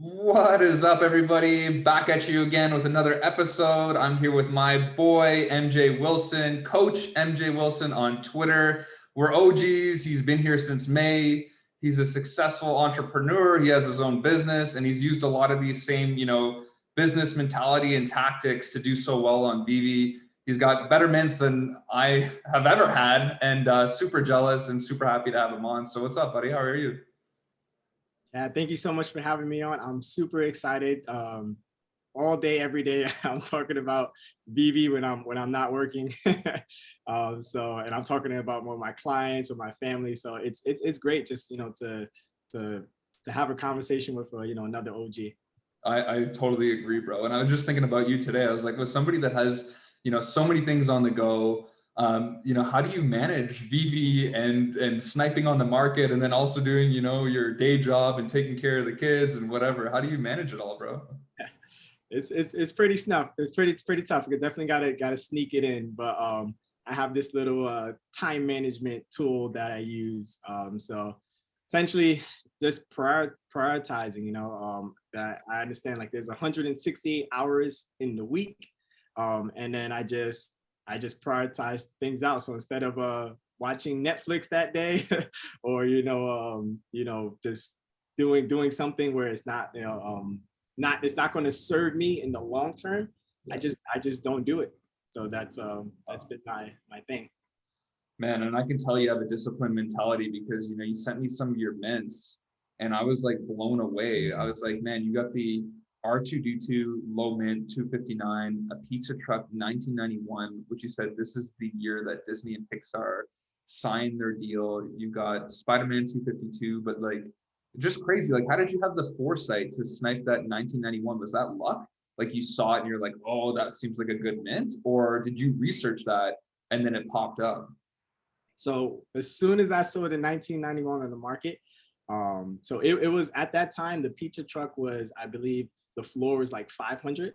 What is up, everybody? Back at you again with another episode. I'm here with my boy, MJ Wilson, Coach MJ Wilson on Twitter. We're OGs. He's been here since May. He's a successful entrepreneur. He has his own business, and he's used a lot of these same, business mentality and tactics to do so well on Veve. He's got better mints than I have ever had, and super jealous and super happy to have him on. So what's up, buddy? How are you? Yeah, thank you so much for having me on. I'm super excited. All day, every day, I'm talking about Veve when I'm not working. And I'm talking about more of my clients or my family. So it's great just to have a conversation with another OG. I totally agree, bro. And I was just thinking about you today. I was like, with somebody that has, so many things on the go, how do you manage Veve and sniping on the market and then also doing, your day job and taking care of the kids and whatever? How do you manage it all, bro? It's pretty snuff. It's pretty tough. You definitely gotta sneak it in. But I have this little time management tool that I use. So essentially just prioritizing, that I understand like there's 168 hours in the week. And then I just prioritize things out. So instead of watching Netflix that day or, just doing something where it's not, it's not going to serve me in the long term, I just don't do it. So that's been my thing. Man, and I can tell you have a disciplined mentality because, you sent me some of your mints and I was like blown away. I was like, man, you got the R2D2 low mint 259, a pizza truck 1991, which you said this is the year that Disney and Pixar signed their deal. You got Spider-Man 252, but like just crazy. Like, how did you have the foresight to snipe that 1991? Was that luck? Like you saw it and you're like, oh, that seems like a good mint? Or did you research that and then it popped up? So as soon as I saw the 1991 on the market, so it was at that time, the pizza truck was, I believe the floor was like 500.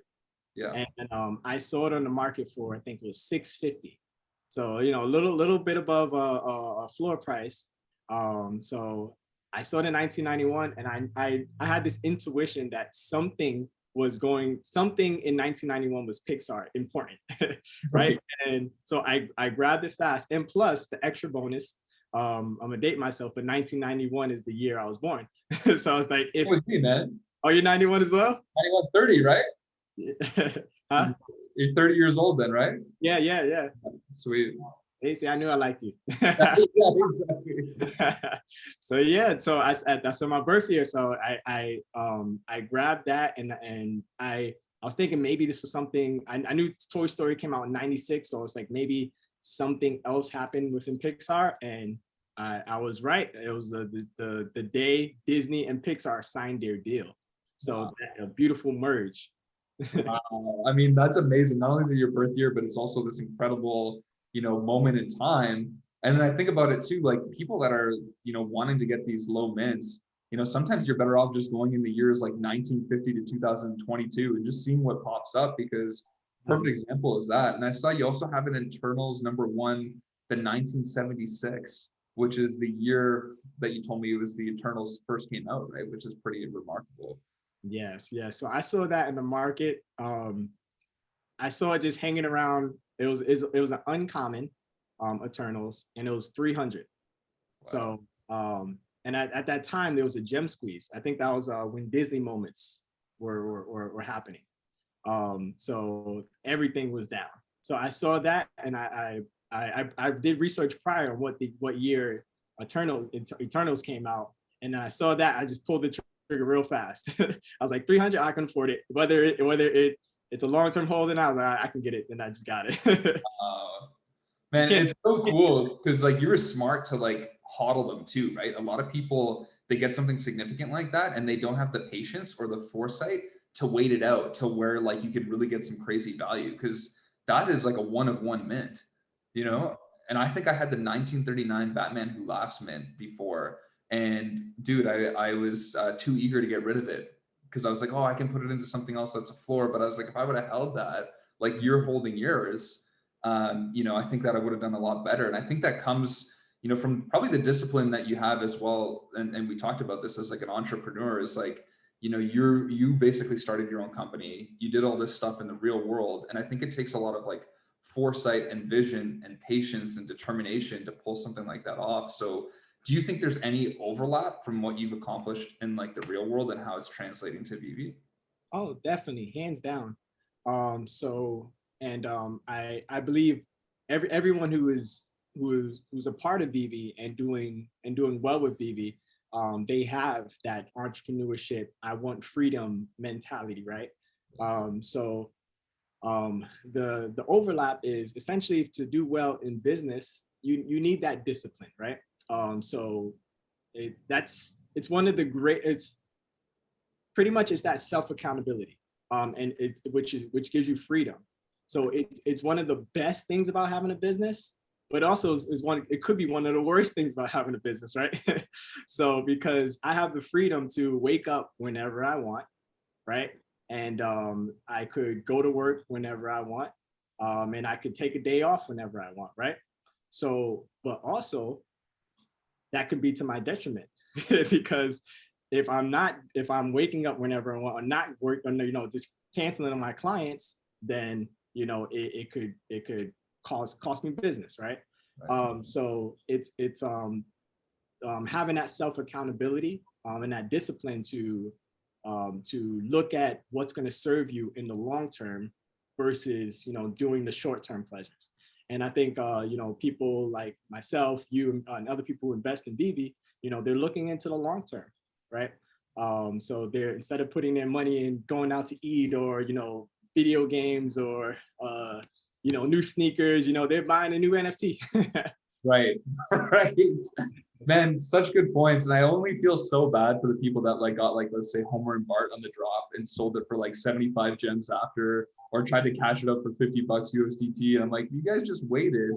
Yeah. And I saw it on the market for, I think it was 650. So, a little bit above a floor price. So I saw the 1991 and I had this intuition that something in 1991 was Pixar important, right? And so I grabbed it fast. And plus the extra bonus, I'm gonna date myself, but 1991 is the year I was born. So I was like, with me, man. Oh, you're 91 as well? 91, 30, right? Huh? You're 30 years old then, right? Yeah. Sweet. Hey, see, I knew I liked you. Yeah, exactly. So yeah, that's on my birthday. So I grabbed that and I was thinking maybe this was something. I knew Toy Story came out in '96, so it's like maybe something else happened within Pixar, and I was right. It was the day Disney and Pixar signed their deal. So wow. A beautiful merge. Wow. I mean, that's amazing. Not only is it your birth year, but it's also this incredible, moment in time. And then I think about it too, like people that are, wanting to get these low mints, sometimes you're better off just going in the years like 1950 to 2022 and just seeing what pops up, because perfect example is that. And I saw you also have an Eternals #1, the 1976, which is the year that you told me it was the Eternals first came out, right? Which is pretty remarkable. Yes. So I saw that in the market. I saw it just hanging around. It was an uncommon Eternals, and it was 300. Wow. So and at that time there was a gem squeeze. I think that was when Disney moments were happening. So everything was down. So I saw that, and I did research prior on what year Eternals came out, and then I saw that. I just pulled the trigger real fast. I was like, 300, I can afford it. Whether it's a long-term hold, and I was like, I can get it, and I just got it. Man, it's so cool because like you were smart to like HODL them too, right? A lot of people, they get something significant like that and they don't have the patience or the foresight to wait it out to where like you could really get some crazy value, because that is like a one of one mint, And I think I had the 1939 Batman Who Laughs mint before, and dude, I was too eager to get rid of it because I was like, oh, I can put it into something else that's a floor. But I was like, if I would have held that, like you're holding yours, I think that I would have done a lot better. And I think that comes, from probably the discipline that you have as well. And we talked about this as like an entrepreneur, is like, you know, you basically started your own company, you did all this stuff in the real world. And I think it takes a lot of like foresight and vision and patience and determination to pull something like that off. So do you think there's any overlap from what you've accomplished in like the real world and how it's translating to Veve? Oh, definitely, hands down. I believe everyone who's a part of Veve and doing well with Veve, they have that entrepreneurship, I want freedom mentality, right? The overlap is essentially to do well in business, you need that discipline, right? It's one of the great, it's pretty much it's that self accountability, and which gives you freedom. So it's one of the best things about having a business, but also it could be one of the worst things about having a business, right? So because I have the freedom to wake up whenever I want, right? And I could go to work whenever I want, and I could take a day off whenever I want, right? So, but also that could be to my detriment because if I'm waking up whenever I want or not work, or, you know, just canceling on my clients, then, you know, it could cost me business, right? So it's having that self accountability and that discipline to look at what's going to serve you in the long term versus, you know, doing the short term pleasures. And I think, you know, people like myself, you, and other people who invest in Veve, you know, they're looking into the long term, right? So they're, instead of putting their money in going out to eat or, you know, video games or, you know, new sneakers, you know, they're buying a new NFT. Right. Right. Man, such good points. And I only feel so bad for the people that like got like, let's say Homer and Bart on the drop and sold it for like 75 gems after, or tried to cash it up for 50 bucks USDT. And I'm like, you guys just waited,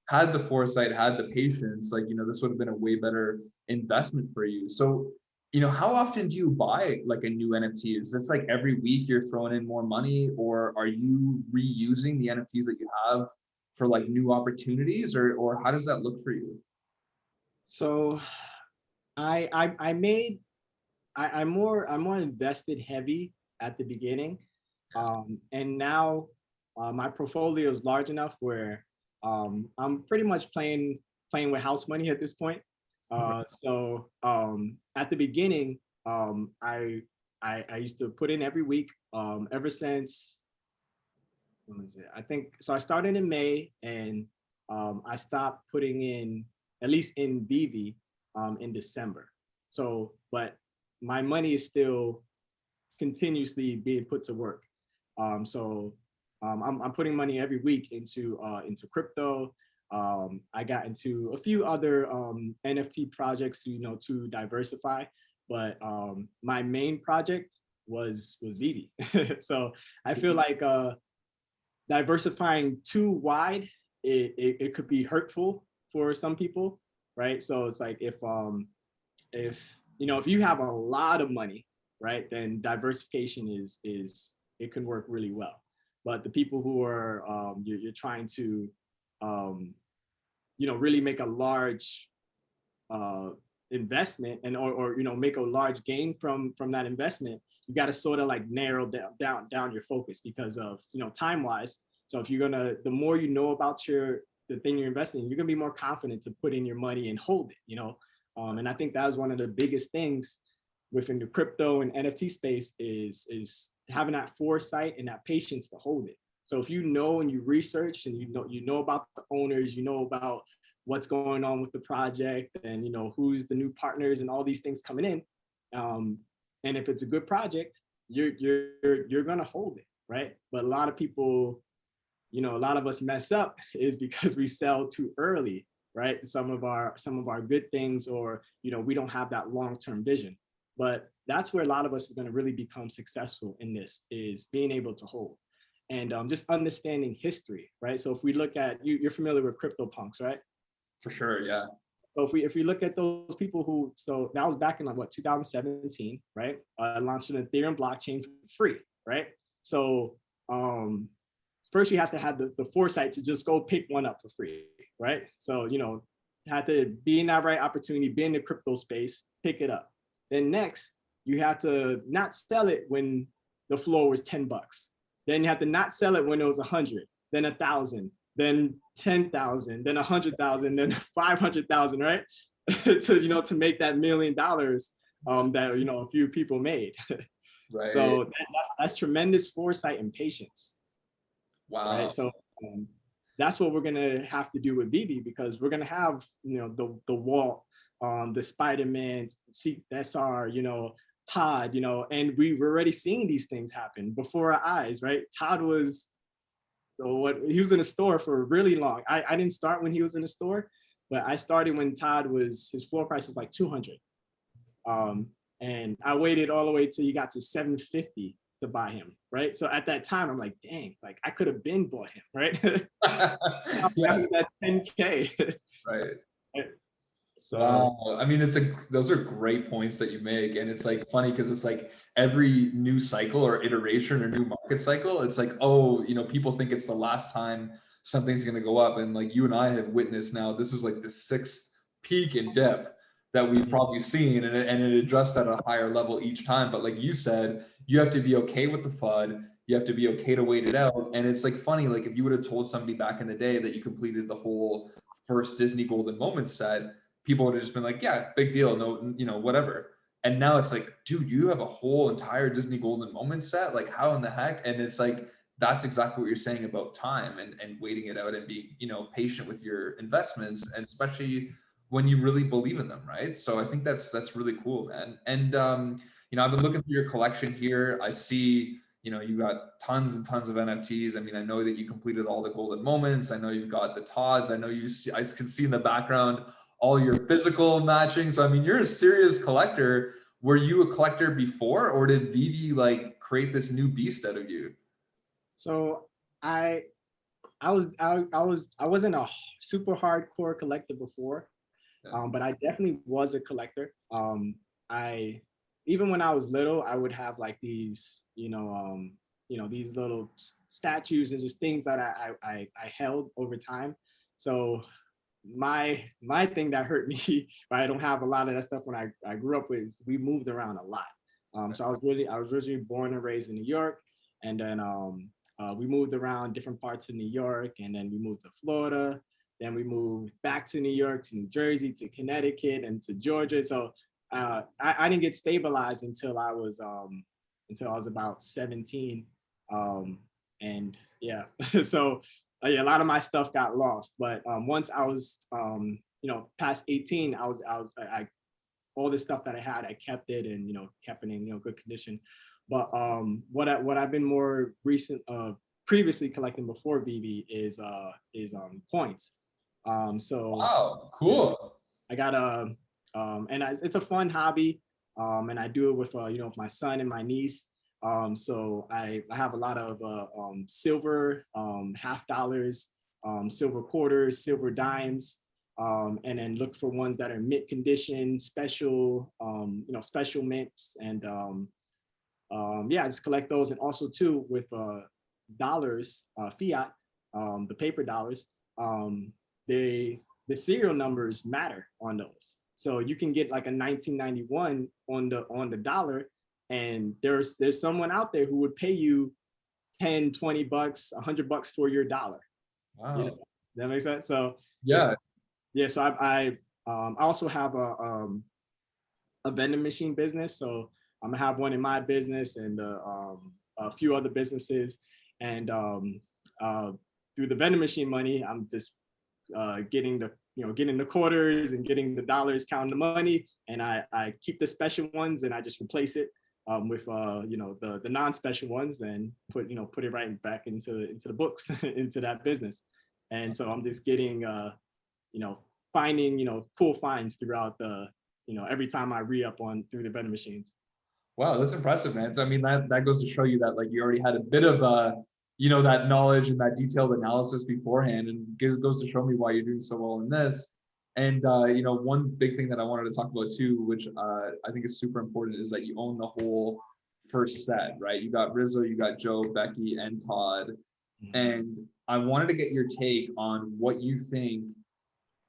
had the foresight, had the patience, like, you know, this would have been a way better investment for you. So, you know, how often do you buy like a new NFT? Is this like every week you're throwing in more money, or are you reusing the NFTs that you have for like new opportunities, or how does that look for you? So I'm more invested heavy at the beginning, and now my portfolio is large enough where I'm pretty much playing with house money at this point. At the beginning, I used to put in every week, ever since, when was it? I think so. I started in May, and I stopped putting in, at least in Veve, in December. So, but my money is still continuously being put to work. I'm putting money every week into crypto. I got into a few other NFT projects, you know, to diversify, but my main project was Veve. So I feel like diversifying too wide, it could be hurtful for some people, right? So it's like if you know, if you have a lot of money, right, then diversification is it can work really well. But the people who are you're trying to you know, really make a large investment, and or you know, make a large gain from that investment, you got to sort of like narrow down your focus because of, you know, time wise. So if you're gonna, the more you know about the thing you're investing in, you're gonna be more confident to put in your money and hold it, you know. And I think that was one of the biggest things within the crypto and NFT space is having that foresight and that patience to hold it. So if you know and you research and you know about the owners, you know about what's going on with the project, and you know who's the new partners and all these things coming in, and if it's a good project, you're gonna hold it, right? But a lot of people, you know, a lot of us mess up is because we sell too early, right? Some of our good things, or, you know, we don't have that long-term vision. But that's where a lot of us is going to really become successful in this, is being able to hold and just understanding history, right? So if we look at, you're familiar with CryptoPunks, right? For sure, yeah. So if we look at those people who, so that was back in like what, 2017, right? Launched an Ethereum blockchain for free, right? So first you have to have the foresight to just go pick one up for free, right? So, you know, had to be in that right opportunity, be in the crypto space, pick it up. Then next, you have to not sell it when the floor was $10. Then you have to not sell it when it was 100, then 1,000, then 10,000, then 100,000, then 500,000, right? To make that $1 million that a few people made. Right. So that's tremendous foresight and patience. Wow. Right. So that's what we're gonna have to do with Veve, because we're gonna have the Walt, the Spider-Man, SR, Todd, and we were already seeing these things happen before our eyes, right? Todd was he was in a store for really long. I didn't start when he was in the store, but I started when Todd his floor price was like 200. And I waited all the way till he got to 750 to buy him, right? So at that time, I'm like, dang, like I could have been bought him, right? Yeah. At 10K. Right. So wow. I mean, those are great points that you make. And it's like funny because it's like every new cycle or iteration or new market cycle, it's like, oh, people think it's the last time something's going to go up. And like you and I have witnessed now, this is like the 6th peak in dip that we've probably seen, and it adjusts at a higher level each time. But like you said, you have to be okay with the FUD. You have to be okay to wait it out. And it's like funny, like if you would have told somebody back in the day that you completed the whole first Disney Golden Moment set, people would have just been like, yeah, big deal, no, whatever. And now it's like, dude, you have a whole entire Disney Golden Moment set? Like how in the heck? And it's like, that's exactly what you're saying about time and waiting it out and being, patient with your investments, and especially when you really believe in them, right? So I think that's really cool, man. And I've been looking through your collection here. I see, you got tons and tons of NFTs. I mean, I know that you completed all the golden moments. I know you've got the Todds. I know I can see in the background all your physical matching. So I mean, you're a serious collector. Were you a collector before, or did Veve like create this new beast out of you? So I wasn't a super hardcore collector before. But I definitely was a collector. Even when I was little, I would have like these, these little statues and just things that I held over time. So my thing that hurt me, I don't have a lot of that stuff when I grew up with, we moved around a lot. So I was originally born and raised in New York, and then we moved around different parts of New York, and then we moved to Florida. Then we moved back to New York, to New Jersey, to Connecticut, and to Georgia. So I didn't get stabilized until I was about 17. And yeah, so a lot of my stuff got lost. But once I was past 18, I all the stuff that I had, I kept it and kept it in good condition. But what I've been more previously collecting before Veve is coins. So wow, cool. I got it's a fun hobby, and I do it with with my son and my niece. So I have a lot of silver half dollars, silver quarters, silver dimes, and then look for ones that are mint condition, special, special mints, and yeah, I just collect those. And also too with dollars, fiat, the paper dollars. The serial numbers matter on those. So you can get like a 1991 on the dollar, and there's someone out there who would pay you $10, $20, $100 for your dollar. Wow. That makes sense. So yeah. So I also have a vending machine business. So I'm gonna have one in my business and a few other businesses, and through the vending machine money, I'm just getting the quarters and getting the dollars, counting the money, and I keep the special ones and I just replace it with the non-special ones, and put it right back into the books into that business. And so I'm just getting finding cool finds throughout the every time I re-up on through the vending machines. Wow, that's impressive, man. So I mean, that goes to show you that like you already had a bit of that knowledge and that detailed analysis beforehand, and goes to show me why you're doing so well in this. And one big thing that I wanted to talk about too, which I think is super important, is that you own the whole first set, right? You got Risso, you got Joe, Becky, and Todd. And I wanted to get your take on what you think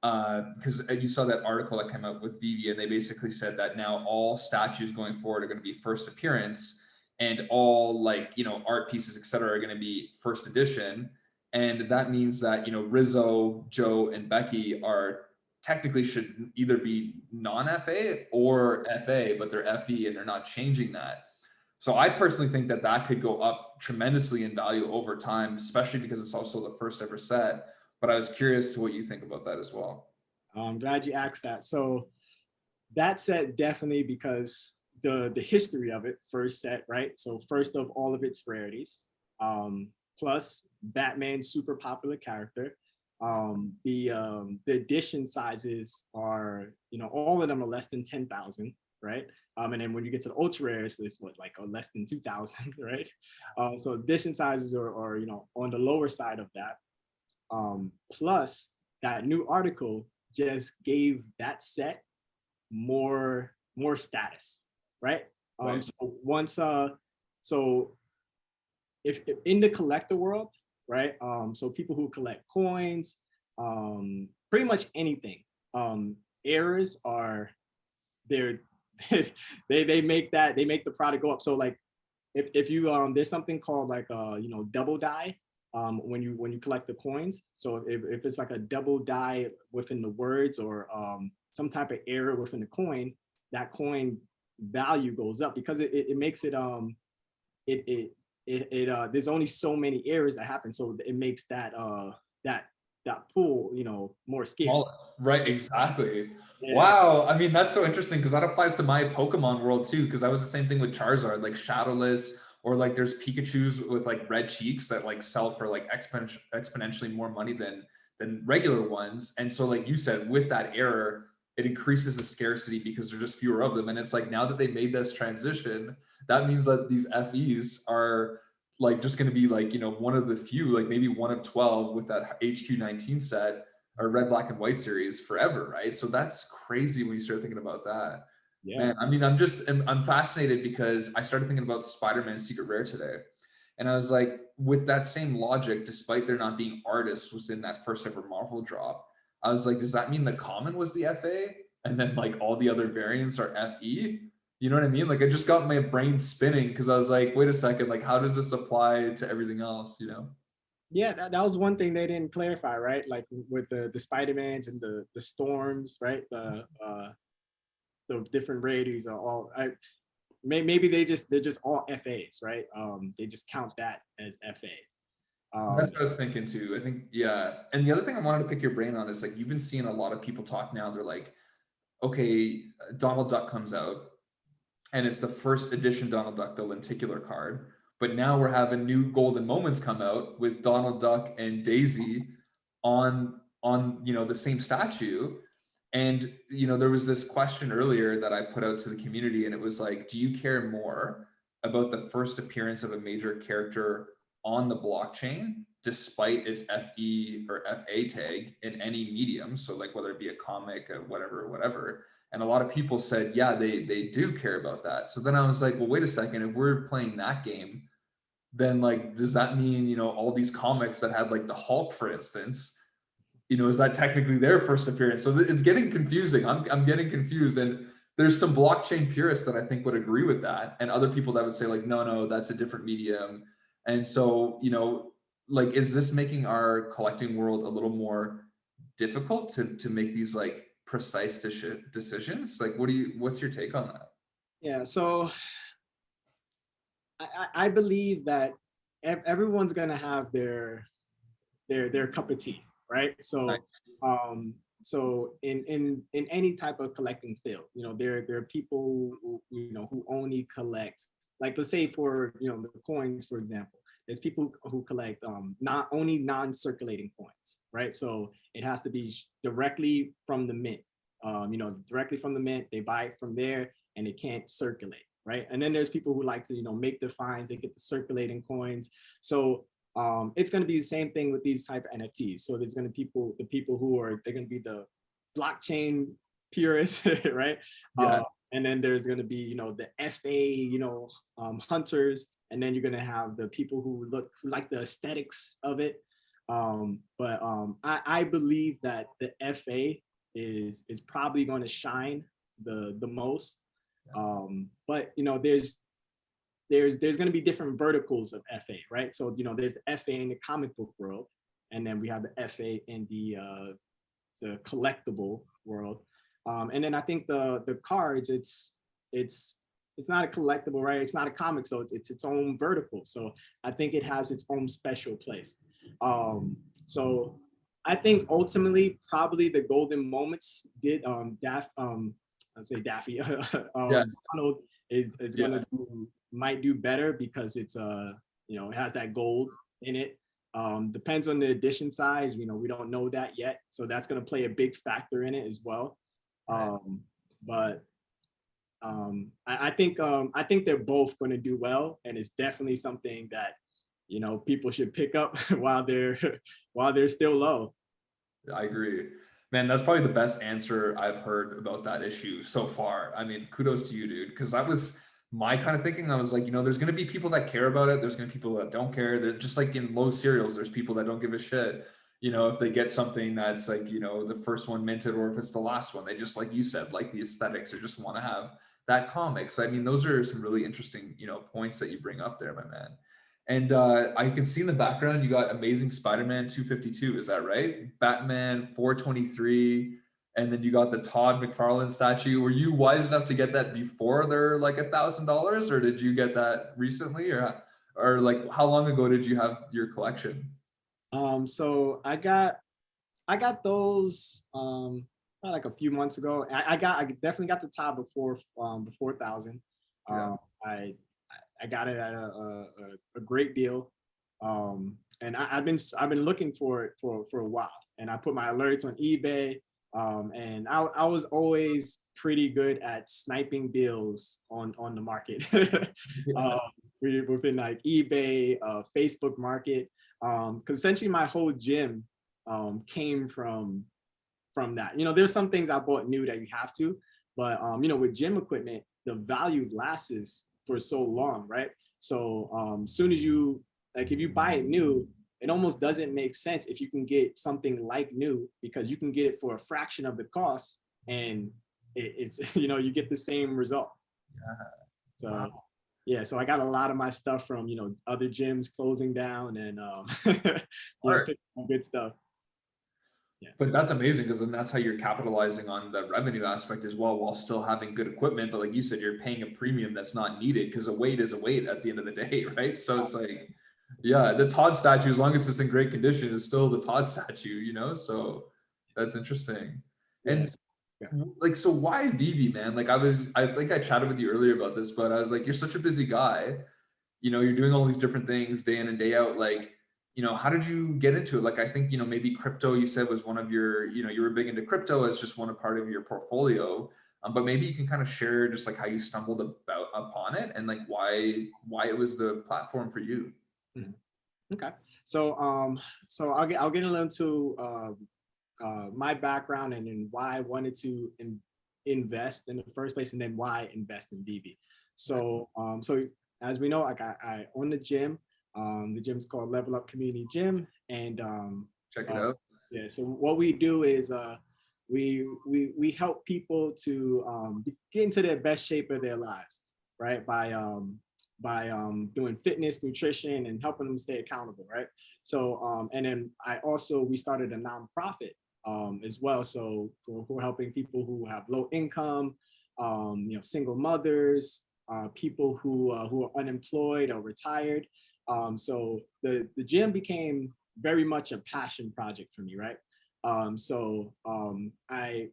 because you saw that article that came out with Veve, and they basically said that now all statues going forward are going to be first appearance, and all like, you know, art pieces, et cetera, are going to be first edition. And that means that, you know, Rizzo, Joe, and Becky are technically should either be non-FA or FA, but they're FE and they're not changing that. So I personally think that that could go up tremendously in value over time, especially because it's also the first ever set. But I was curious to what you think about that as well. I'm glad you asked that. So that set definitely, because the history of it, first set, right? So first of all of its rarities, plus Batman's super popular character. The edition sizes are, you know, all of them are less than 10,000, right? And then when you get to the ultra rares, it's what, like less than 2,000, right? So edition sizes are, you know, on the lower side of that. Plus that new article just gave that set more status, right? Right. So once so if in the collector world, right? So people who collect coins, pretty much anything, errors are they're they make the product go up. So like if you there's something called like you know, double die when you collect the coins. So if it's like a double die within the words, or some type of error within the coin, that coin value goes up, because it makes it there's only so many errors that happen, so it makes that that pool, you know, more scarce. Right, exactly. Yeah. Wow. I mean, that's so interesting because that applies to my Pokemon world too. Because that was the same thing with Charizard, like Shadowless, or like there's Pikachu's with like red cheeks that like sell for like exponentially more money than regular ones. And so, like you said, with that error, it increases the scarcity because there's just fewer of them. And it's like now that they made this transition, that means that these FEs are like just going to be like, you know, one of the few, like maybe one of 12 with that HQ19 set or red, black, and white series forever, right? So that's crazy when you start thinking about that. Yeah. Man, I mean, I'm fascinated because I started thinking about Spider-Man Secret Rare today. And I was like, with that same logic, despite there not being artists within that first ever Marvel drop, I was like, does that mean the common was the FA? And then like all the other variants are FE? You know what I mean? Like I just got my brain spinning because I was like, wait a second, like how does this apply to everything else, you know? Yeah, that was one thing they didn't clarify, right? Like with the Spider-Mans and the Storms, right? The different rarities are all maybe they're just all FAs, right? They just count that as FA. That's what I was thinking too. I think, yeah. And the other thing I wanted to pick your brain on is like you've been seeing a lot of people talk now. They're like, okay, Donald Duck comes out, and it's the first edition Donald Duck, the lenticular card. But now we're having new golden moments come out with Donald Duck and Daisy on you know the same statue. And you know there was this question earlier that I put out to the community, and it was like, do you care more about the first appearance of a major character on the blockchain, despite its FE or FA tag in any medium? So like whether it be a comic, or whatever. And a lot of people said, yeah, they do care about that. So then I was like, well, wait a second. If we're playing that game, then like, does that mean, you know, all these comics that had like the Hulk, for instance, you know, is that technically their first appearance? So it's getting confusing. I'm getting confused. And there's some blockchain purists that I think would agree with that. And other people that would say like, no, that's a different medium. And so, you know, like, is this making our collecting world a little more difficult to make these like precise decisions? Like, what's your take on that? Yeah, so I believe that everyone's gonna have their cup of tea, right? Nice. So in any type of collecting field, you know, there are people who, you know, who only collect, like let's say for, you know, the coins, for example. There's people who collect not only non-circulating coins, right? So it has to be directly from the mint. You know, directly from the mint, they buy it from there and it can't circulate, right? And then there's people who like to, you know, make their finds, they get the circulating coins. So it's going to be the same thing with these type of NFTs. So there's going to be the people who are, they're going to be the blockchain purists, right? Yeah. And then there's going to be, you know, the FA, you know, hunters. And then you're going to have the people who like the aesthetics of it. I believe that the FA is probably going to shine the most. But you know, there's going to be different verticals of FA, right? So you know, there's the FA in the comic book world, and then we have the FA in the collectible world. And then I think the cards, it's not a collectible, right? It's not a comic, so it's its own vertical. So I think it has its own special place. So I think ultimately probably the golden moments did I'd say Daffy Yeah. Donald is gonna might do better because it's you know, it has that gold in it. Depends on the edition size, you know, we don't know that yet, so that's going to play a big factor in it as well. But I think they're both going to do well, and it's definitely something that, you know, people should pick up while they're still low. I agree. Man, that's probably the best answer I've heard about that issue so far. I mean, kudos to you, dude, because that was my kind of thinking. I was like, you know, there's going to be people that care about it. There's going to be people that don't care. They're just like in low cereals. There's people that don't give a shit. You know, if they get something that's like, you know, the first one minted, or if it's the last one, they just, like you said, like the aesthetics, or just want to have that comic. So, I mean, those are some really interesting, you know, points that you bring up there, my man. And I can see in the background, you got Amazing Spider-Man 252. Is that right? Batman 423. And then you got the Todd McFarlane statue. Were you wise enough to get that before they're like $1,000, or did you get that recently, or like how long ago did you have your collection? So I got those like a few months ago. I definitely got the top before 1,000. I got it at a great deal, and I've been looking for it for a while. And I put my alerts on eBay, and I was always pretty good at sniping deals on the market. Within like eBay, Facebook Market, because essentially my whole gym came from that. You know, there's some things I bought new that you have to, but you know, with gym equipment, the value lasts for so long, right? So soon as you, like, if you buy it new, it almost doesn't make sense if you can get something like new, because you can get it for a fraction of the cost, and it's you know, you get the same result. So wow. Yeah, so I got a lot of my stuff from, you know, other gyms closing down, and you know, good stuff. Yeah. But that's amazing, because then that's how you're capitalizing on the revenue aspect as well, while still having good equipment. But like you said, you're paying a premium that's not needed, because a weight is a weight at the end of the day, right? So it's like, yeah, the Todd statue, as long as it's in great condition, is still the Todd statue, you know? So that's interesting. And like, so why Veve, man? Like I think I chatted with you earlier about this, but I was like, you're such a busy guy. You know, you're doing all these different things day in and day out. Like, you know, how did you get into it? Like, I think, you know, maybe crypto, you said, was one of your, you know, you were big into crypto as just one a part of your portfolio. But maybe you can kind of share just like how you stumbled upon it, and like why it was the platform for you. Okay. So I'll get a little into my background, and then why I wanted to invest in the first place, and then why invest in Veve. So so as we know, like I own the gym. The gym is called Level Up Community Gym, and check it out. Yeah. So what we do is we help people to get into their best shape of their lives, right? By doing fitness, nutrition, and helping them stay accountable, right? So and then we started a nonprofit as well. So we're helping people who have low income, you know, single mothers, people who are unemployed or retired. So the gym became very much a passion project for me, right? So I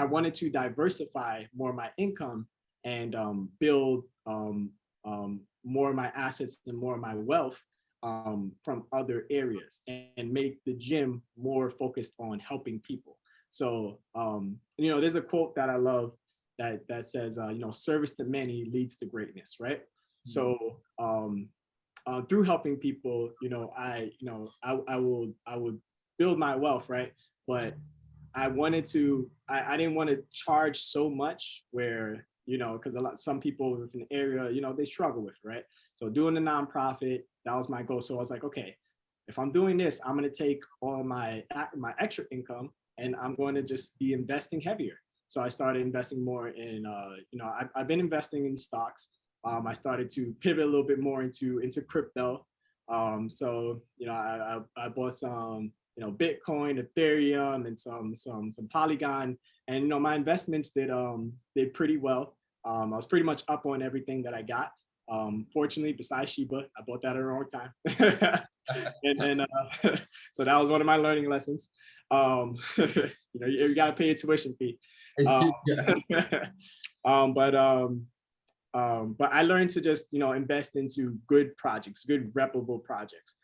wanted to diversify more of my income, and build more of my assets and more of my wealth from other areas, and make the gym more focused on helping people. So you know, there's a quote that I love that says, you know, service to many leads to greatness, right? So through helping people, you know, I would build my wealth, right? But I didn't want to charge so much, where, you know, because some people within the area, you know, they struggle with, right? So doing the nonprofit, that was my goal. So I was like, okay, if I'm doing this, I'm going to take all of my extra income and I'm going to just be investing heavier. So I started investing more in, I've been investing in stocks. I started to pivot a little bit more into crypto. So, I bought some, Bitcoin, Ethereum, and some Polygon, and, my investments did pretty well. I was pretty much up on everything that I got. Fortunately, besides Shiba, I bought that at the wrong time. and so that was one of my learning lessons. You got to pay a tuition fee. But I learned to just, invest into good projects, good reputable projects.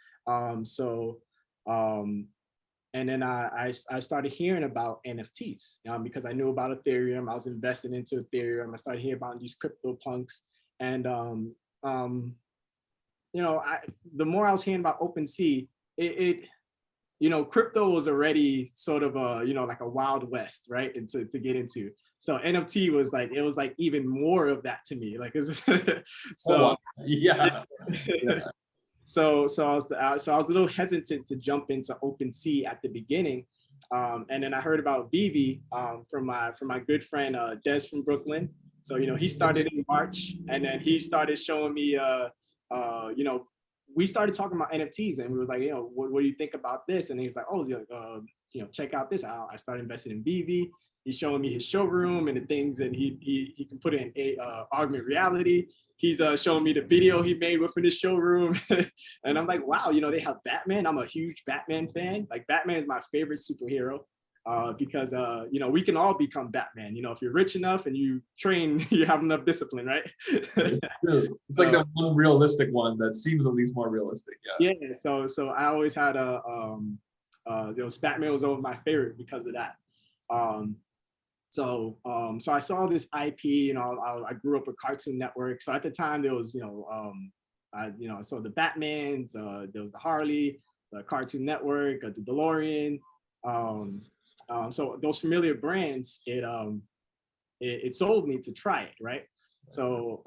And then I started hearing about NFTs because I knew about Ethereum. I was invested into Ethereum. I started hearing about these crypto punks. And, the more I was hearing about OpenSea, crypto was already sort of like a wild west, right? And to get into. So NFT was like even more of that to me. Like, so yeah. So I was a little hesitant to jump into OpenSea at the beginning, and then I heard about Veve from my good friend Des from Brooklyn. So he started in March, and then he started showing me, we started talking about NFTs, and we were like, what do you think about this? And he was like, oh, check out this. I started investing in Veve. He's showing me his showroom and the things that he can put in augmented reality. He's showing me the video he made within his showroom. And I'm like, wow, they have Batman. I'm a huge Batman fan. Like, Batman is my favorite superhero because, we can all become Batman. If you're rich enough and you train, you have enough discipline, right? It's like the one realistic one that seems at least more realistic. Yeah. So I always had Batman was always my favorite because of that. So I saw this IP, I grew up with Cartoon Network. So at the time there was, I saw the Batmans, there was the Harley, the Cartoon Network, the DeLorean. So those familiar brands, it sold me to try it, right? So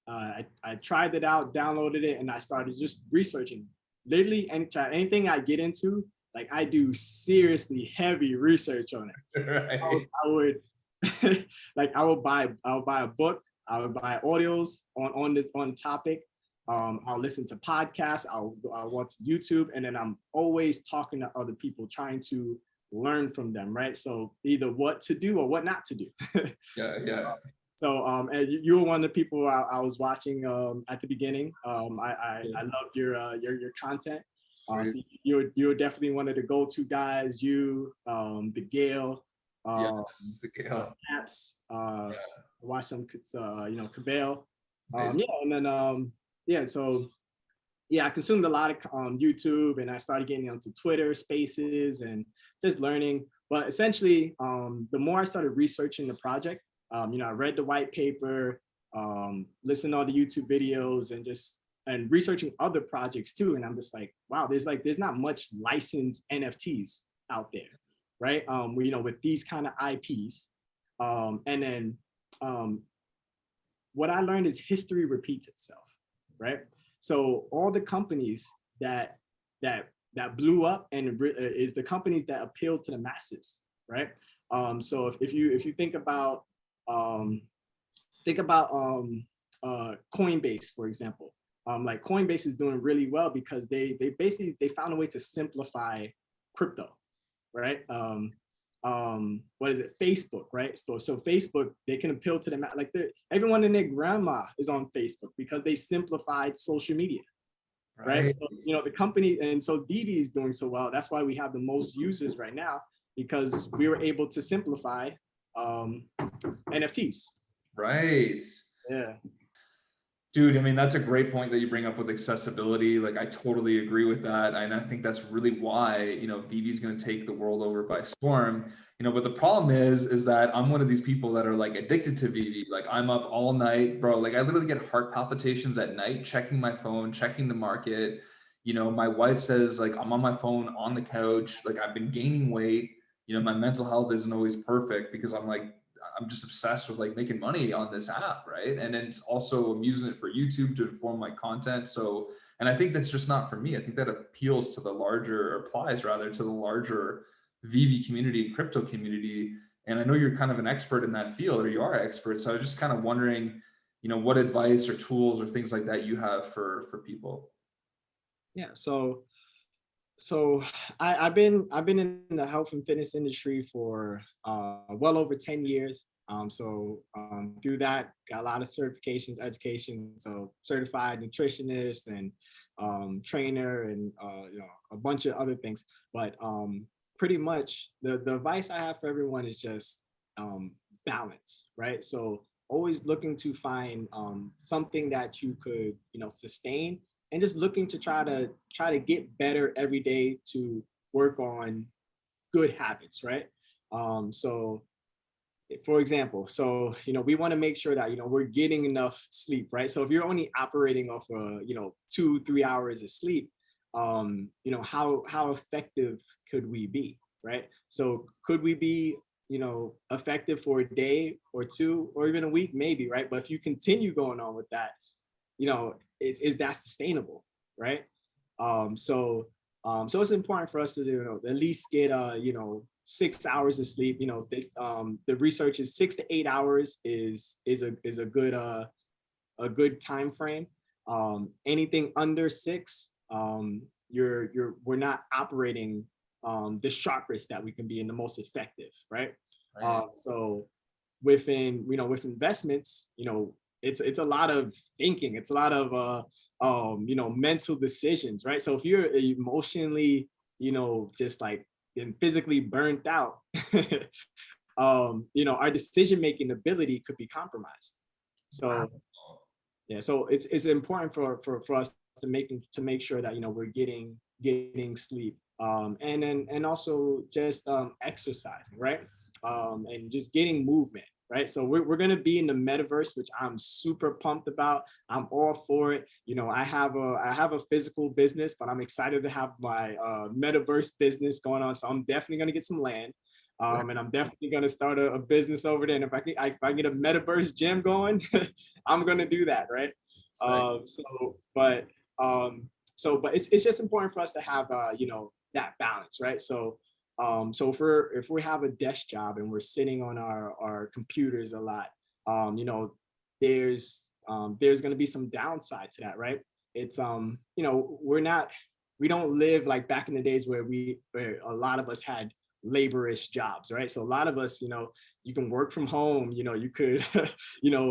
I tried it out, downloaded it, and I started just researching. Literally anything I get into, like, I do seriously heavy research on it. Right. I would I'll buy a book. I would buy audios on topic. I'll listen to podcasts. I'll watch YouTube, and then I'm always talking to other people, trying to learn from them. Right. So either what to do or what not to do. Yeah. So and you were one of the people I was watching at the beginning. I loved your content. So you're definitely one of the go-to guys. You, the Gale, the Gale, Cats, watch some, Cabell, and then so I consumed a lot of YouTube, and I started getting onto Twitter Spaces and just learning. But essentially, the more I started researching the project, I read the white paper, listened to all the YouTube videos, and researching other projects too. And I'm just like, wow, there's not much licensed NFTs out there, right? With these kind of IPs. And then what I learned is history repeats itself, right? So all the companies that blew up and is the companies that appeal to the masses, right? So if you think about Coinbase, for example. Like, Coinbase is doing really well because they found a way to simplify crypto, right? What is it? Facebook, right? So Facebook, they can appeal to them. Like, everyone and their grandma is on Facebook because they simplified social media, right? So, the company, and so Veve is doing so well. That's why we have the most users right now, because we were able to simplify NFTs. Right. Yeah. Dude, I mean, that's a great point that you bring up with accessibility. Like, I totally agree with that. And I think that's really why, Veve is going to take the world over by storm. But the problem is that I'm one of these people that are like addicted to Veve. Like, I'm up all night, bro. Like, I literally get heart palpitations at night, checking my phone, checking the market. My wife says, like, I'm on my phone on the couch. Like, I've been gaining weight. My mental health isn't always perfect because I'm just obsessed with like making money on this app, right? And then it's also I'm using it for YouTube to inform my content. So And I think that's just not for me. I think that appeals to the larger, or applies rather to the larger Veve community, crypto community. And I know you're kind of an expert in that field, or you are an expert. So I was just kind of wondering, what advice or tools or things like that you have for people. Yeah. So I've been in the health and fitness industry for well over 10 years. Through that, got a lot of certifications, education. So certified nutritionist and trainer, and a bunch of other things. But pretty much the advice I have for everyone is just balance, right? So always looking to find something that you could sustain, and just looking to try to get better every day to work on good habits, right? So for example, so we want to make sure that we're getting enough sleep, right? So if you're only operating off 2-3 hours of sleep, how effective could we be, right? So could we be effective for a day or two or even a week? Maybe, right? But if you continue going on with that, is that sustainable, right? So it's important for us to at least get 6 hours of sleep. The research is 6 to 8 hours is a good time frame. Anything under 6, we're not operating the sharpest that we can be, and the most effective, right? So with investments, it's a lot of thinking. It's a lot of mental decisions, right? So if you're emotionally, just like and physically burnt out, our decision-making ability could be compromised. So yeah, so it's important for us to make sure that we're getting sleep, and also just exercising, right? And just getting movement, right? So we're going to be in the metaverse, which I'm super pumped about. I'm all for it. I have a physical business, but I'm excited to have my metaverse business going on. So I'm definitely going to get some land. And I'm definitely going to start a business over there. And if I get a metaverse gym going, I'm going to do that, right? But it's just important for us to have that balance, right? So if we have a desk job and we're sitting on our computers a lot, there's going to be some downside to that, right? It's we don't live like back in the days where a lot of us had laborious jobs, right? So a lot of us, you can work from home, you could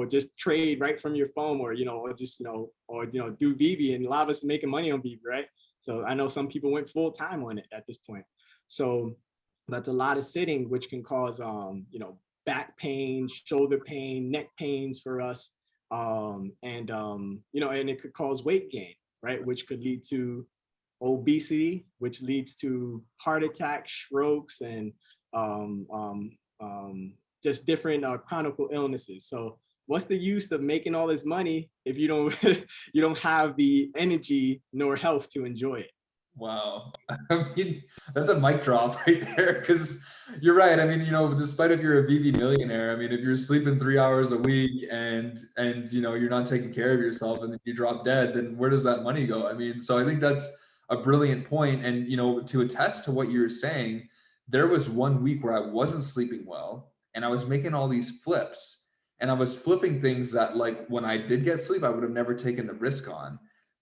just trade right from your phone, or do Veve, and a lot of us making money on Veve, right? So I know some people went full time on it at this point. So that's a lot of sitting, which can cause back pain, shoulder pain, neck pains for us, and it could cause weight gain, right? Which could lead to obesity, which leads to heart attacks, strokes, and just different chronic illnesses. So what's the use of making all this money if you don't you don't have the energy nor health to enjoy it? Wow. I mean, that's a mic drop right there, because you're right. I mean, despite if you're a Veve millionaire, I mean, if you're sleeping 3 hours a week and you're not taking care of yourself, and then you drop dead, then where does that money go? I mean, so I think that's a brilliant point. And, to attest to what you're saying, there was one week where I wasn't sleeping well and I was making all these flips, and I was flipping things that, like, when I did get sleep, I would have never taken the risk on.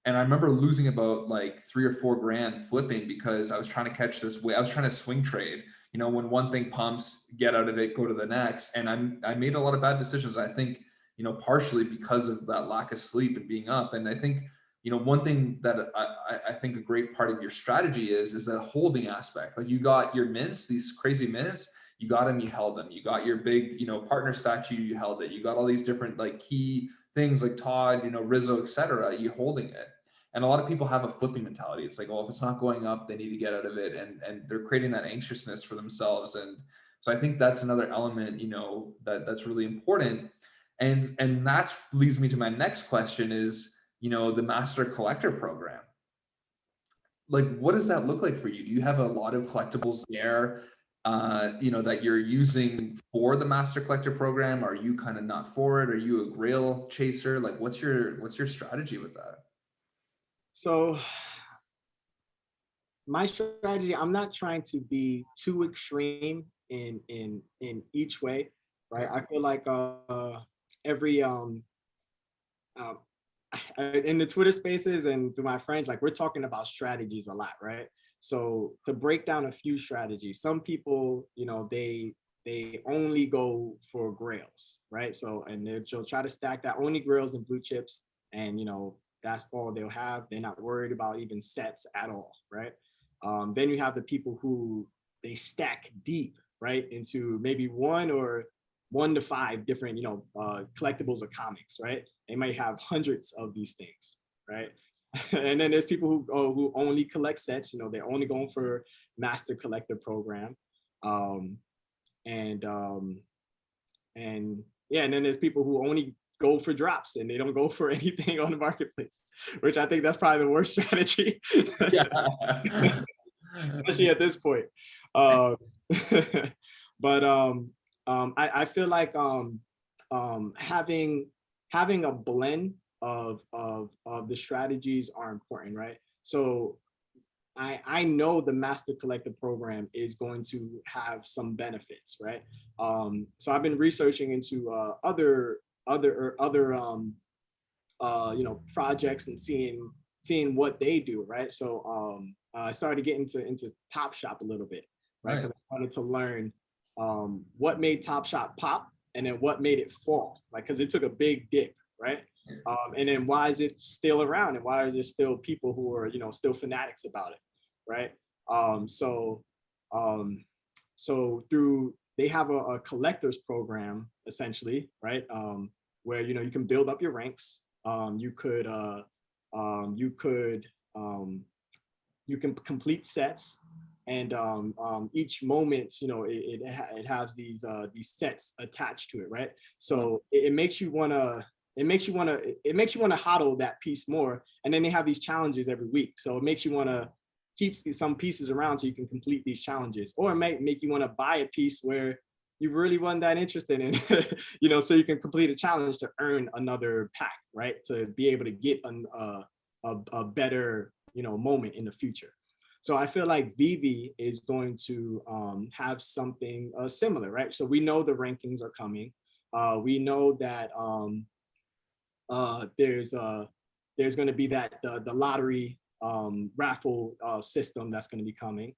And I remember losing about like 3 or 4 grand flipping, because I was trying to catch this way. I was trying to swing trade, when one thing pumps, get out of it, go to the next. And I made a lot of bad decisions. I think, partially because of that lack of sleep and being up. And I think, one thing that I think a great part of your strategy is the holding aspect. Like, you got your mints, these crazy mints, you got them, you held them. You got your big, partner statue, you held it. You got all these different like key things like Todd, Risso, et cetera, you holding it. And a lot of people have a flipping mentality. It's like, oh, if it's not going up, they need to get out of it. And they're creating that anxiousness for themselves. And so I think that's another element, that's really important. And that leads me to my next question is, the Master Collector program. Like, what does that look like for you? Do you have a lot of collectibles there, that you're using for the Master Collector program? Are you kind of not for it? Are you a grail chaser? Like, what's your strategy with that? So my strategy, I'm not trying to be too extreme in each way, right? I feel like every uh, in the Twitter spaces and through my friends, like we're talking about strategies a lot, right? So to break down a few strategies, some people, they only go for grails, right? So and they'll try to stack that only grails and blue chips, and that's all they'll have. They're not worried about even sets at all, right? Then you have the people who they stack deep, right, into maybe one to five different, collectibles or comics, right? They might have hundreds of these things, right? And then there's people who only collect sets. They're only going for master collector program, um, and um, and yeah, and then there's people who only go for drops and they don't go for anything on the marketplace, which I think that's probably the worst strategy, Yeah. especially at this point. Um, but I feel like having a blend of the strategies are important, right? So I know the master collector program is going to have some benefits, right? So I've been researching into other projects and seeing what they do, right? So I started getting into Top Shop a little bit, right? Because I wanted to learn what made Top Shop pop and then what made it fall, like because it took a big dip, right? And then why is it still around and why is there still people who are still fanatics about it, right? So through they have a collectors program essentially, right? Where you can build up your ranks. You can complete sets, and each moment, it has these sets attached to it, right? So it makes you wanna HODL that piece more, and then they have these challenges every week, so it makes you wanna keep some pieces around so you can complete these challenges, or it might make you want to buy a piece where you really weren't that interested in, so you can complete a challenge to earn another pack, right? To be able to get a better, moment in the future. So I feel like Veve is going to have something similar, right? So we know the rankings are coming. We know that there's going to be that the lottery raffle system that's going to be coming.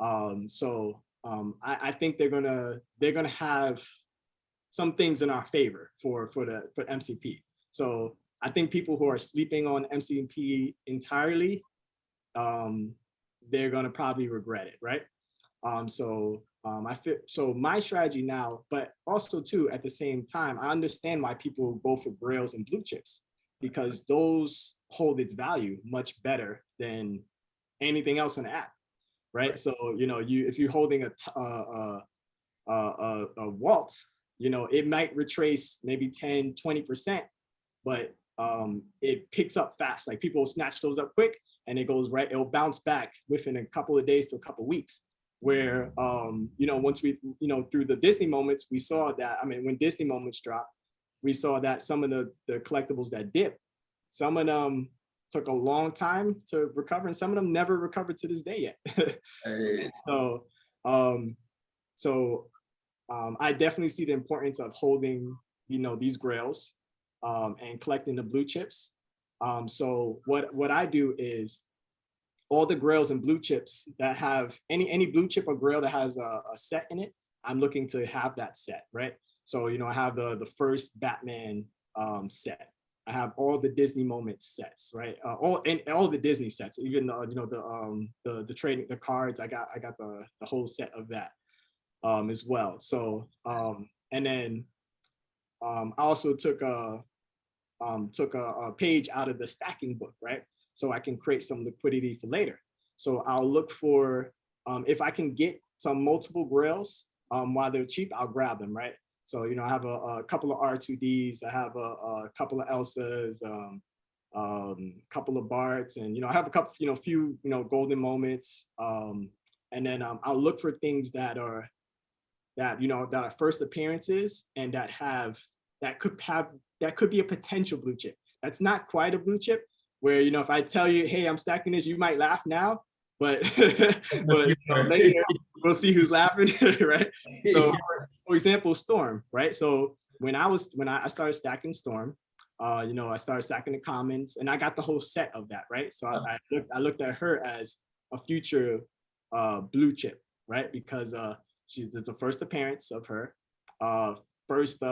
I think they're gonna have some things in our favor for MCP. So I think people who are sleeping on MCP entirely, they're gonna probably regret it, right? I feel so my strategy now, but also too at the same time, I understand why people go for grails and blue chips, because those hold its value much better than anything else in the app, right? So if you're holding a Walt, it might retrace maybe 10-20%, but it picks up fast. Like people will snatch those up quick, and it goes right. It'll bounce back within a couple of days to a couple of weeks. Where once we through the Disney moments, we saw that. I mean, when Disney moments dropped, we saw that some of the collectibles that dipped, some of them took a long time to recover, and some of them never recovered to this day yet. Hey. So I definitely see the importance of holding these grails and collecting the blue chips. So what I do is all the grails and blue chips that have any blue chip or grail that has a set in it, I'm looking to have that set, right? So I have the first Batman set. I have all the Disney moment sets, right? All the Disney sets, even the trading, the cards. I got the whole set of that as well. So and then I also took a page out of the stacking book, right? So I can create some liquidity for later. So I'll look for if I can get some multiple grails while they're cheap, I'll grab them, right? So I have a couple of R2Ds, I have a couple of Elsas, couple of Barts, and I have a couple, few golden moments, and then I'll look for things that are first appearances and that could be a potential blue chip. That's not quite a blue chip, where, you know, if I tell you, hey, I'm stacking this, you might laugh now, but but you know, later we'll see who's laughing, right? So for example, Storm, right? So when I started stacking Storm, you know, I started stacking the commons, and I got the whole set of that, right? So I looked at her as a future blue chip, right? Because it's the first appearance of her, first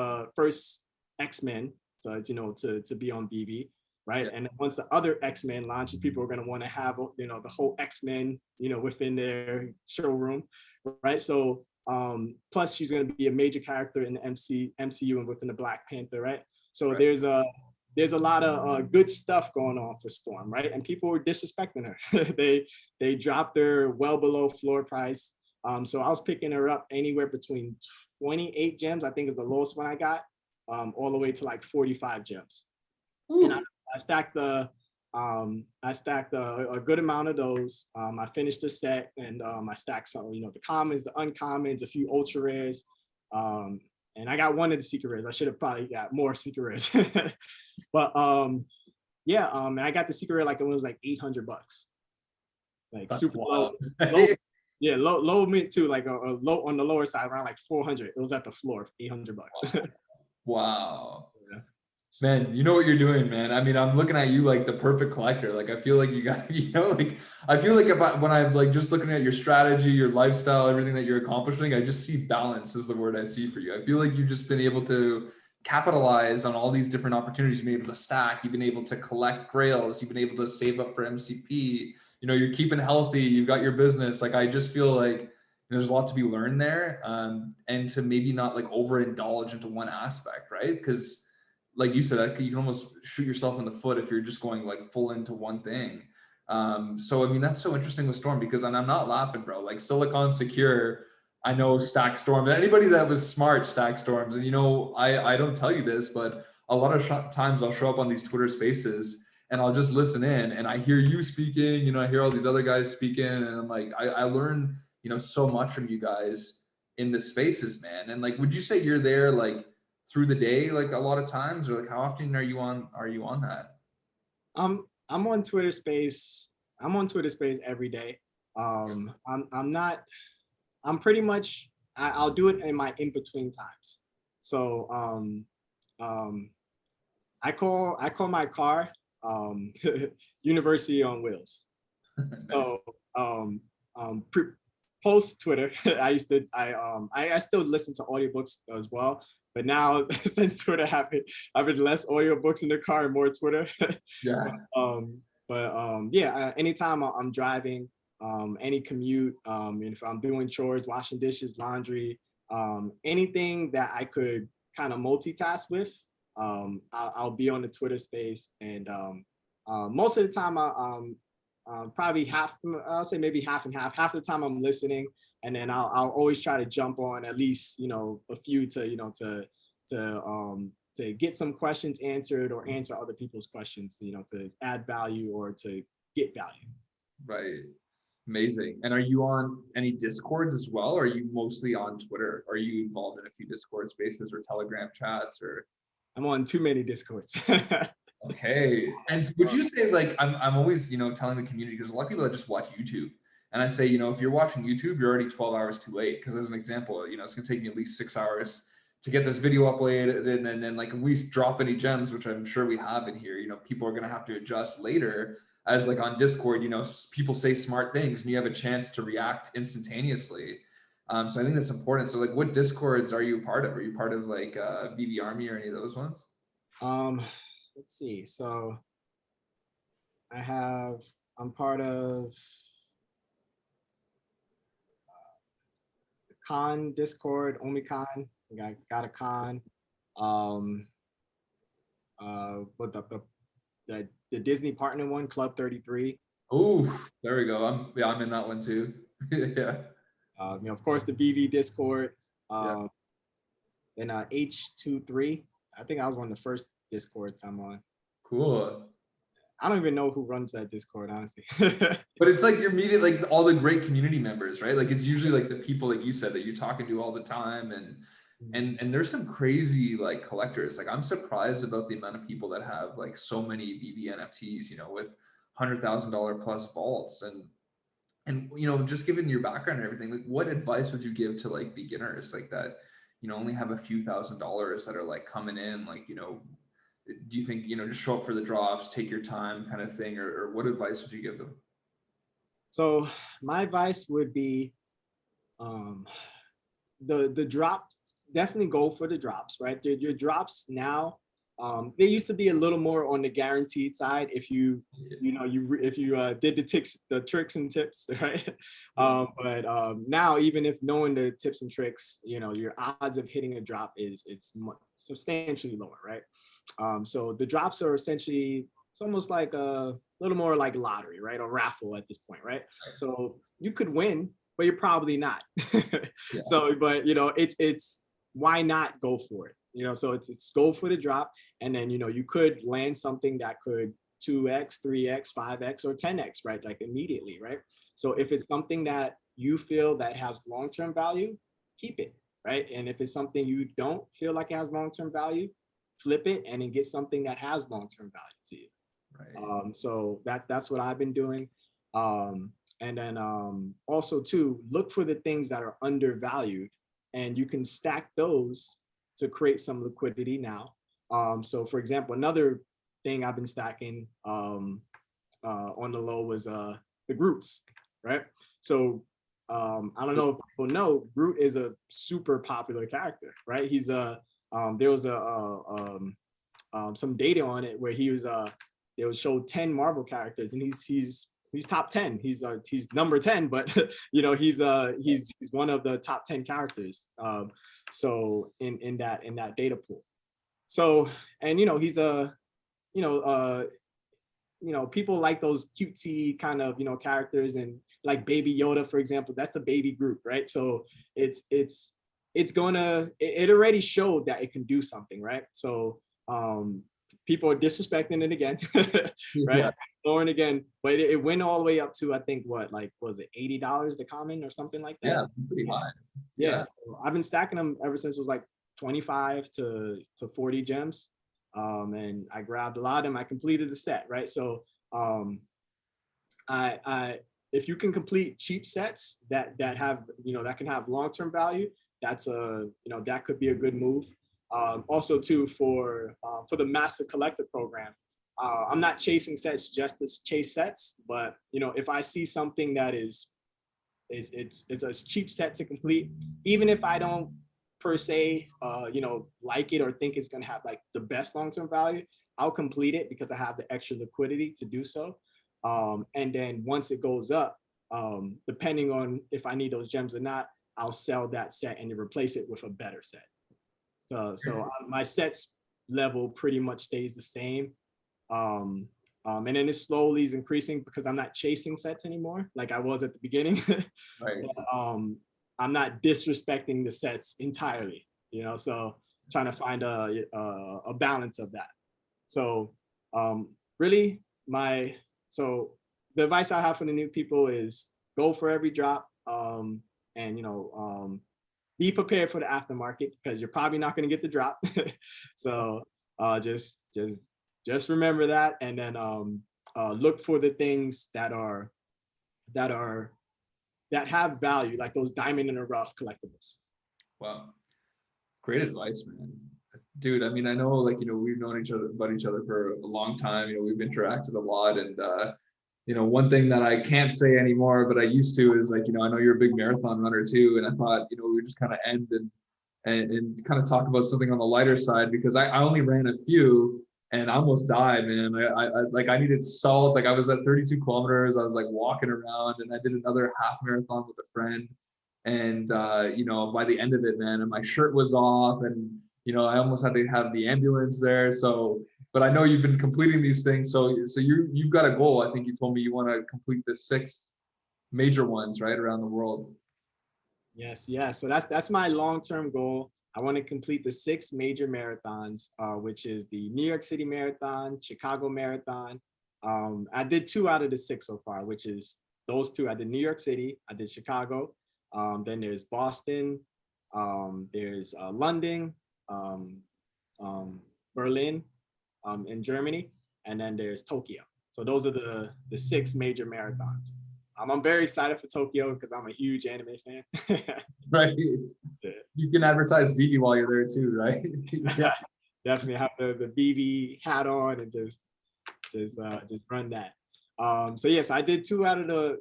X-Men, so it's, you know, to be on Veve, right? And once the other X-Men launches, people are going to want to have, you know, the whole X-Men, you know, within their showroom, right? So plus she's going to be a major character in the MCU and within the Black Panther, right? So there's a lot of good stuff going on for Storm, right? And people were disrespecting her. they dropped her well below floor price. So I was picking her up anywhere between 28 gems, I think is the lowest one I got, all the way to like 45 gems. Ooh. And I stacked a good amount of those. I finished the set, and I stacked some, you know, the commons, the uncommons, a few ultra rares. And I got one of the secret rares. I should have probably got more secret rares. But yeah, and I got the secret rare like it was like $800. Like that's super low. Yeah, low mint too, like a low on the lower side, around like 400. It was at the floor, $800. Wow. Yeah. Man, you know what you're doing, man. I mean, I'm looking at you like the perfect collector. Like, I feel like you got, you know, like, I feel like when I'm like just looking at your strategy, your lifestyle, everything that you're accomplishing, I just see balance is the word I see for you. I feel like you've just been able to capitalize on all these different opportunities. You've been able to stack, you've been able to collect grails, you've been able to save up for MCP, you know, you're keeping healthy, you've got your business. Like, I just feel like there's a lot to be learned there, and to maybe not like overindulge into one aspect, right? Because like you said, you can almost shoot yourself in the foot if you're just going like full into one thing. So, I mean, that's so interesting with Storm, because, and I'm not laughing, bro, like Silicon Secure, I know stack Storm, anybody that was smart stack Storms. And, you know, I don't tell you this, but a lot of times I'll show up on these Twitter spaces and I'll just listen in, and I hear you speaking, you know, I hear all these other guys speaking, and I'm like, I learn, you know, so much from you guys in the spaces, man. And like, would you say you're there like through the day, like a lot of times, or like how often are you on that? I'm on Twitter Space. I'm on Twitter Space every day. I'm pretty much, I'll do it in my in-between times. So I call my car University on Wheels. Nice. So post Twitter, I still listen to audiobooks as well. But now, since Twitter happened, I've been less audiobooks in the car and more Twitter. Yeah. Anytime I'm driving, any commute, and if I'm doing chores, washing dishes, laundry, anything that I could kind of multitask with, I'll be on the Twitter space. And most of the time, probably I'll say maybe half and half. Half the time I'm listening, and then I'll always try to jump on at least, you know, a few to, you know, to get some questions answered or answer other people's questions, you know, to add value or to get value. Right. Amazing. And are you on any Discords as well? Or are you mostly on Twitter? Are you involved in a few Discord spaces or Telegram chats? Or I'm on too many Discords. Okay. And would you say, like, I'm always, you know, telling the community, because a lot of people that just watch YouTube, and I say, you know, if you're watching YouTube, you're already 12 hours too late. Because as an example, you know, it's gonna take me at least 6 hours to get this video uploaded, and then like if we drop any gems, which I'm sure we have in here, you know, people are gonna have to adjust later. As like on Discord, you know, people say smart things and you have a chance to react instantaneously. So I think that's important. So like, what Discords are you part of? Are you part of like Veve Army or any of those ones? Let's see. So I'm part of Con Discord, Omicon. I got a con. But the Disney partner one, Club 33. Oh, there we go. I'm in that one too. Yeah. You know, of course, the Veve Discord. Yeah. Then H23. I think I was one of the first Discords I'm on. Cool. I don't even know who runs that Discord, honestly. But it's like you're meeting like all the great community members, right? Like it's usually like the people, like you said, that you're talking to all the time. And And there's some crazy like collectors. Like I'm surprised about the amount of people that have like so many Veve NFTs, you know, with $100,000 plus vaults. And you know, just given your background and everything, like what advice would you give to like beginners like that, you know, only have a few $1,000s that are like coming in, like, you know, do you think, you know, just show up for the drops, take your time kind of thing, or what advice would you give them? So my advice would be the drops, definitely go for the drops, right? Your drops now, they used to be a little more on the guaranteed side if you did the tricks and tips, right? But now, even if knowing the tips and tricks, you know, your odds of hitting a drop is substantially lower, right? So the drops are essentially, it's almost like a little more like lottery, right? Or raffle at this point, right? So you could win, but you're probably not. Yeah. So, but you know, it's why not go for it? You know, so it's go for the drop, and then you know you could land something that could 2x, 3x, 5x, or 10x, right? Like immediately, right? So if it's something that you feel that has long-term value, keep it, right? And if it's something you don't feel like it has long-term value, flip it and then get something that has long-term value to you. Right. So that's what I've been doing. And then also too, look for the things that are undervalued, and you can stack those to create some liquidity now. So for example, another thing I've been stacking on the low was the Groots, right? So I don't know if people know, Groot is a super popular character, right? He's there was some data on it where he was it was showed 10 Marvel characters, and he's top 10. He's number 10, but you know, he's one of the top 10 characters. So in that data pool. So, and you know, he's a people like those cutesy kind of, you know, characters, and like Baby Yoda, for example, that's the baby group, right? So it already showed that it can do something, right? So people are disrespecting it again, right? Yeah. Lowering again, but it went all the way up to, I think, what, like, was it $80 the common or something like that? Yeah, pretty high. Yeah. So I've been stacking them ever since it was like 25 to 40 gems. And I grabbed a lot of them. I completed the set, right? So I if you can complete cheap sets that have, you know, that can have long-term value, that's that could be a good move. Also too, for the master collector program, I'm not chasing sets just to chase sets, but you know, if I see something that it's a cheap set to complete, even if I don't per se like it or think it's going to have like the best long-term value, I'll complete it because I have the extra liquidity to do so. And then once it goes up, depending on if I need those gems or not, I'll sell that set and replace it with a better set. So my sets level pretty much stays the same. And then it slowly is increasing because I'm not chasing sets anymore like I was at the beginning. Right. But, I'm not disrespecting the sets entirely, you know, so trying to find a balance of that. So really so the advice I have for the new people is go for every drop, and be prepared for the aftermarket because you're probably not going to get the drop. So just remember that, and then look for the things that have value, like those diamond in the rough collectibles. Wow. Great advice, man. Dude, I mean, I know, like, you know, we've known each other for a long time. You know, we've interacted a lot, and you know, one thing that I can't say anymore, but I used to, is like, you know, I know you're a big marathon runner too, and I thought, you know, we would just kind of end and kind of talk about something on the lighter side, because I only ran a few and I almost died, man. I needed salt. Like I was at 32 kilometers. I was like walking around, and I did another half marathon with a friend. And you know, by the end of it, man, and my shirt was off, and you know, I almost had to have the ambulance there. So, but I know you've been completing these things. So you've got a goal. I think you told me you want to complete the 6 major ones, right, around the world. Yes. So that's my long-term goal. I want to complete the 6 major marathons, which is the New York City Marathon, Chicago Marathon. I did 2 out of the 6 so far, which is those 2. I did New York City, I did Chicago. Then there's Boston, There's London, Berlin, in Germany, and then there's Tokyo. So those are the 6 major marathons. I'm very excited for Tokyo because I'm a huge anime fan. Right. You can advertise Veve while you're there too, right? Yeah, definitely have the Veve hat on and just run that. So yes, I did 2 out of the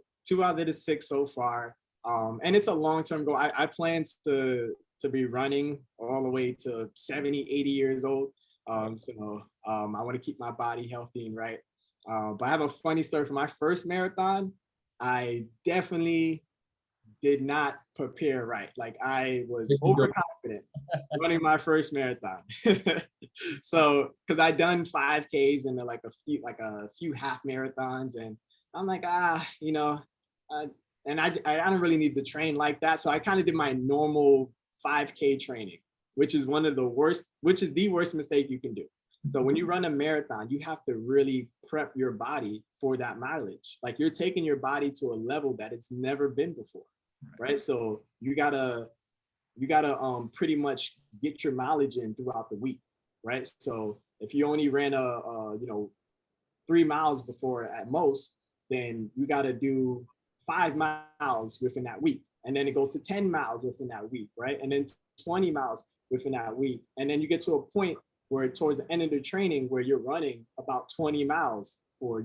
6 so far. And it's a long-term goal. I plan to be running all the way to 70, 80 years old. So I want to keep my body healthy and right. But I have a funny story for my first marathon. I definitely did not prepare right. Like I was overconfident running my first marathon. So because I'd done 5Ks and like a few half marathons, and I'm like, and I don't really need to train like that. So I kind of did my normal 5K training, which is the worst mistake you can do. So when you run a marathon, you have to really prep your body for that mileage. Like you're taking your body to a level that it's never been before, right? So you gotta pretty much get your mileage in throughout the week, right? So if you only ran 3 miles before at most, then you gotta do 5 miles within that week. And then it goes to 10 miles within that week, right? And then 20 miles within that week. And then you get to a point where towards the end of the training where you're running about 20 miles for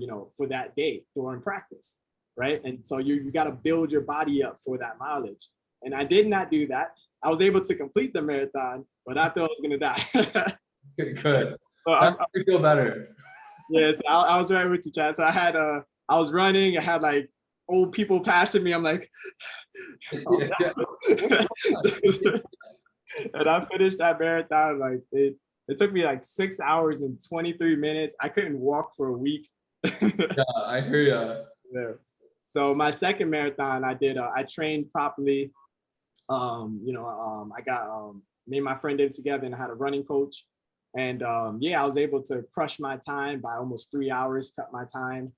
that day during practice, right? And so you got to build your body up for that mileage. And I did not do that. I was able to complete the marathon, but I thought I was going to die. Good. So I feel better. Yes, I was right with you, Chad. So I was running. I had like old people passing me. I'm like, oh, and I finished that marathon. Like it took me like 6 hours and 23 minutes. I couldn't walk for a week. Yeah, I hear you. Yeah. So my second marathon, I trained properly. I got me and my friend did it together, and I had a running coach. And I was able to crush my time by almost 3 hours, cut my time.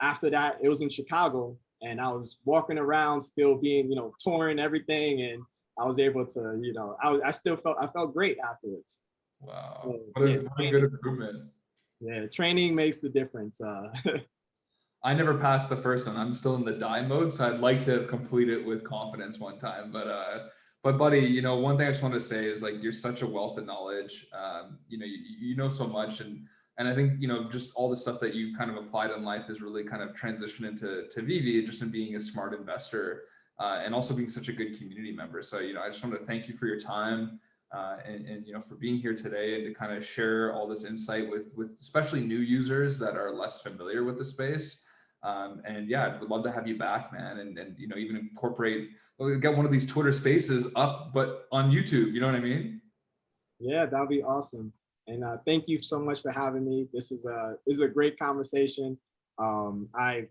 After that, it was in Chicago, and I was walking around still being, torn everything. And I was able to, I felt great afterwards. Wow. What a good improvement. Yeah, training makes the difference. I never passed the first one. I'm still in the die mode, so I'd like to complete it with confidence one time. But buddy, one thing I just want to say is like you're such a wealth of knowledge. You know so much, and I think just all the stuff that you kind of applied in life is really kind of transitioned into Veve, just in being a smart investor and also being such a good community member. So I just want to thank you for your time. And for being here today and to kind of share all this insight with especially new users that are less familiar with the space. I would love to have you back, man, and even incorporate, get one of these Twitter Spaces up, but on YouTube. You know what I mean? Yeah, that'd be awesome. And thank you so much for having me. This is a great conversation. I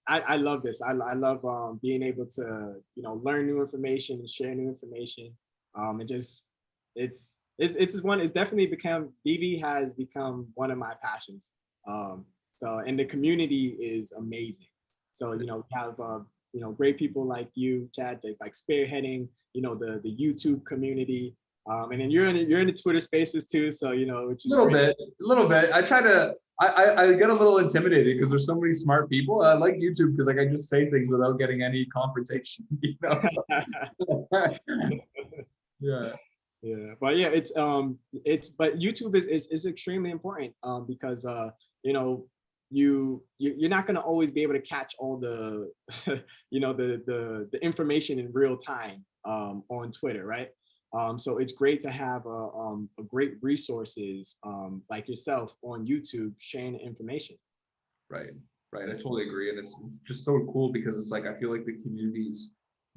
love this. I love being able to learn new information and share new information. Veve has become one of my passions. And the community is amazing. So, we have, great people like you, Chad, that's like spearheading, the YouTube community. And then you're in the Twitter Spaces too. So, which is a little bit. I try to, I get a little intimidated because there's so many smart people. I like YouTube because I just say things without getting any confrontation, Yeah. Yeah, but yeah, but YouTube is extremely important because you're not going to always be able to catch all the the information in real time on Twitter, right? So it's great to have a great resources like yourself on YouTube sharing information. Right. I totally agree, and it's just so cool because it's like I feel like the community's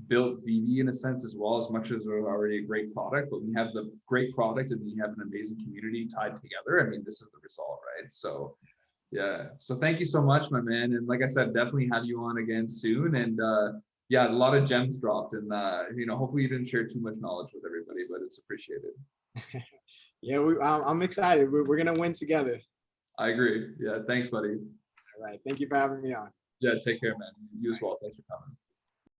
built Veve in a sense as well, as much as they're already a great product, but we have the great product and we have an amazing community tied together. I mean, this is the result, right? So yeah, so thank you so much, my man, and like I said, definitely have you on again soon. And a lot of gems dropped, and hopefully you didn't share too much knowledge with everybody, but it's appreciated. Yeah, I'm excited. We're gonna win together. I agree. Yeah, thanks, buddy. All right, thank you for having me on. Yeah, take care, man. You as well. Thanks for coming.